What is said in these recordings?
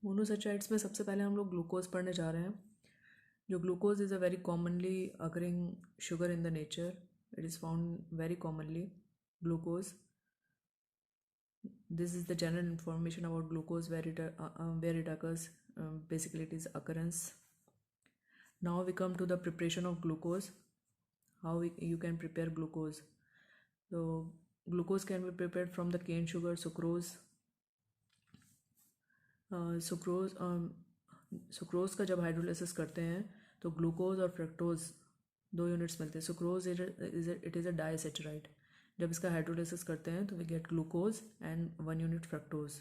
Monosaccharides में सबसे पहले हम लोग ग्लूकोज पढ़ने जा रहे हैं. जो glucose is a very commonly occurring sugar in the nature. It is found very commonly. Glucose, this is the general information about glucose, where it occurs. Basically it is occurrence. Now we come to the preparation of glucose. How you can prepare glucose. So glucose can be prepared from the cane sugar, sucrose. Sucrose का जब hydrolysis करते हैं तो glucose और fructose 2 units मिलते हैं. Sucrose it is a disaccharide. जब इसका हाइड्रोलाइसिस करते हैं तो we get glucose and 1 unit fructose.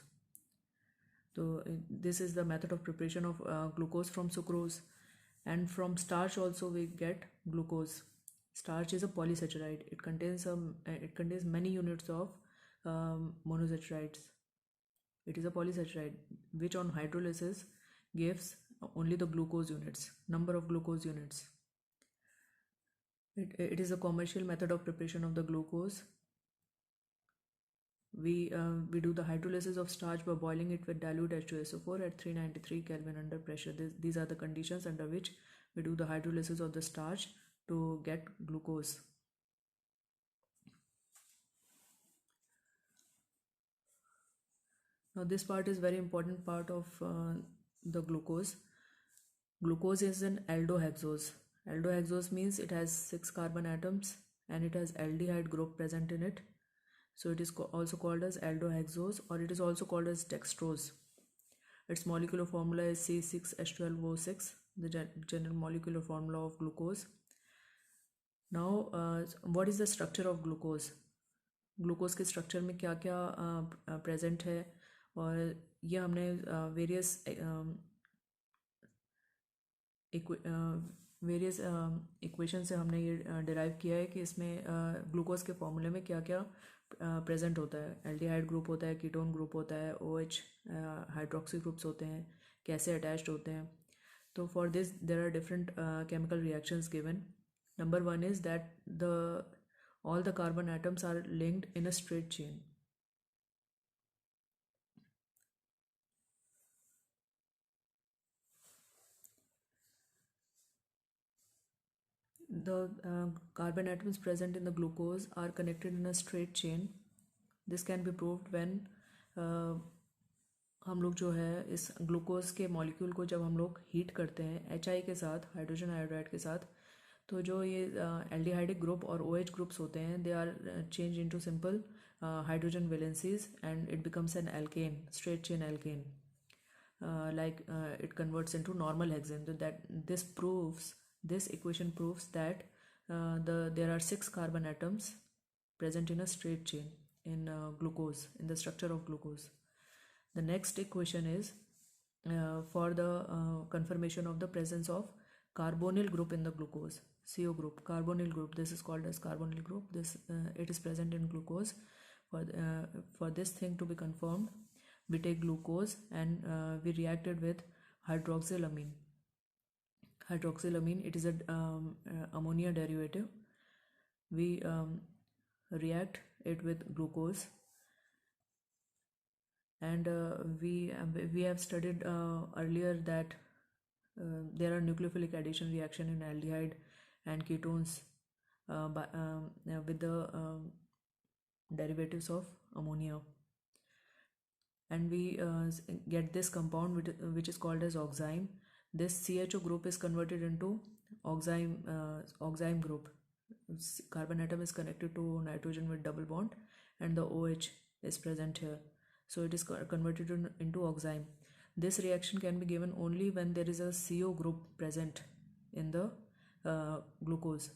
तो this is the method of preparation of glucose from sucrose. And from starch also we get glucose. Starch is a polysaccharide. It contains many units of monosaccharides. It is a polysaccharide which on hydrolysis gives only the glucose units, number of glucose units. It is a commercial method of preparation of the glucose. We do the hydrolysis of starch by boiling it with dilute H2SO4 at 393 Kelvin under pressure. These are the conditions under which we do the hydrolysis of the starch to get glucose. Now this part is very important part of the glucose. Glucose is an aldohexose. Aldohexose means it has 6 carbon atoms and it has aldehyde group present in it. So it is also called as aldohexose, or it is also called as dextrose. Its molecular formula is C6H12O6, the general molecular formula of glucose. Now what is the structure of glucose? Glucose के structure में क्या क्या present है, और ये हमने various equation से हमने ये डिराइव किया है कि इसमें ग्लूकोज के फॉर्मूले में क्या क्या प्रेजेंट होता है. एल्डिहाइड ग्रुप होता है, कीटोन ग्रुप होता है, OH हाइड्रोक्सी ग्रुप्स होते हैं, कैसे अटैच्ड होते हैं. तो for this there are different chemical reactions given. Number 1 is that all the carbon atoms are linked in a straight chain. The carbon atoms present in the glucose are connected in a straight chain. This can be proved when हम लोग जो है इस glucose के molecule को जब हम लोग हीट करते हैं HI के साथ, हाइड्रोजन आयोडाइड के साथ, तो जो ये एल्डिहाइडिक ग्रुप और OH ग्रुप्स होते हैं, they are change into simple hydrogen valencies and it becomes an alkane, straight chain alkane. Like it converts into normal hexane. So that this equation proves that there are 6 carbon atoms present in a straight chain in glucose, in the structure of glucose. The next equation is for the confirmation of the presence of carbonyl group in the glucose, CO group, carbonyl group. This is called as carbonyl group. This it is present in glucose. For this thing to be confirmed, we take glucose and we react it with hydroxylamine. Hydroxylamine, it is a ammonia derivative. We react it with glucose, and we have studied earlier that there are nucleophilic addition reaction in aldehyde and ketones with the derivatives of ammonia, and we get this compound which is called as oxime. This CHO group is converted into oxime group. Carbon atom is connected to nitrogen with double bond and the OH is present here, so it is converted into oxime. This reaction can be given only when there is a CO group present in the glucose.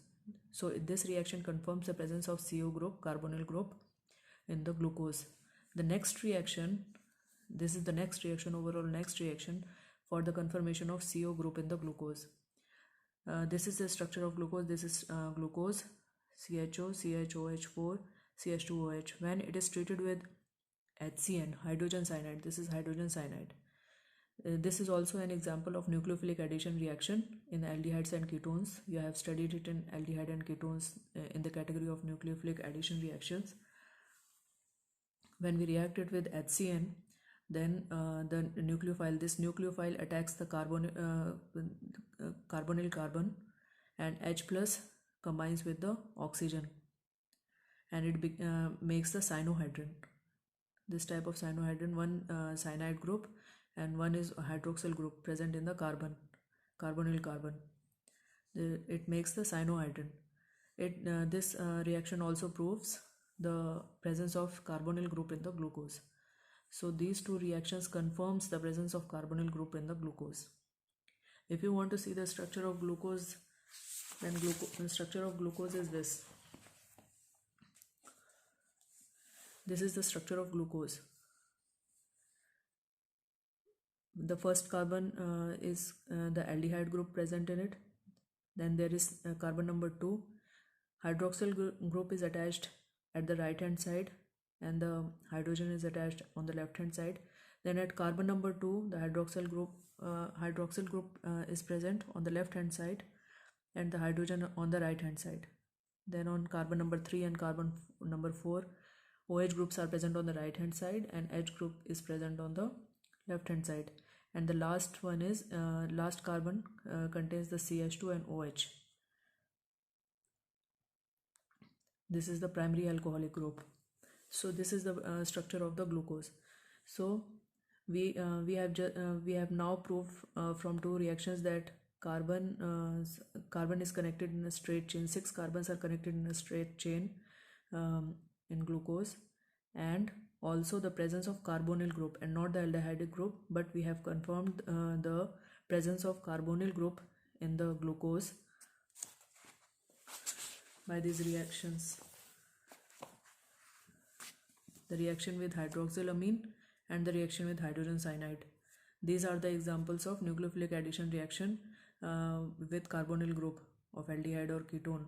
So this reaction confirms the presence of CO group, carbonyl group in the glucose. The next reaction, this is the next reaction, overall next reaction for the confirmation of CO group in the glucose. This is the structure of glucose. This is glucose, CHO, CHOH4, CH2OH. When it is treated with HCN, hydrogen cyanide, this is hydrogen cyanide. This is also an example of nucleophilic addition reaction in aldehydes and ketones. You have studied it in aldehyde and ketones in the category of nucleophilic addition reactions. When we react it with HCN, Then the nucleophile, this nucleophile attacks the carbonyl carbon, and H plus combines with the oxygen, and it makes the cyanohydrin. This type of cyanohydrin, one cyanide group and one is a hydroxyl group present in the carbonyl carbon. It makes the cyanohydrin. This reaction also proves the presence of carbonyl group in the glucose. So these two reactions confirms the presence of carbonyl group in the glucose. If you want to see the structure of glucose, then the structure of glucose is this. This is the structure of glucose. The first carbon is the aldehyde group present in it. Then there is carbon number 2. Hydroxyl group is attached at the right hand side, and the hydrogen is attached on the left hand side. Then at carbon number 2, the hydroxyl group is present on the left hand side, and the hydrogen on the right hand side. Then on carbon number 3 and carbon number 4, OH groups are present on the right hand side, and H group is present on the left hand side. And the last one is last carbon contains the CH2 and OH. This is the primary alcoholic group. So this is the structure of the glucose. So we have now proved from two reactions that carbon is connected in a straight chain. 6 carbons are connected in a straight chain in glucose, and also the presence of carbonyl group and not the aldehydic group, but we have confirmed the presence of carbonyl group in the glucose by these reactions. The reaction with hydroxylamine and the reaction with hydrogen cyanide. These are the examples of nucleophilic addition reaction with carbonyl group of aldehyde or ketone.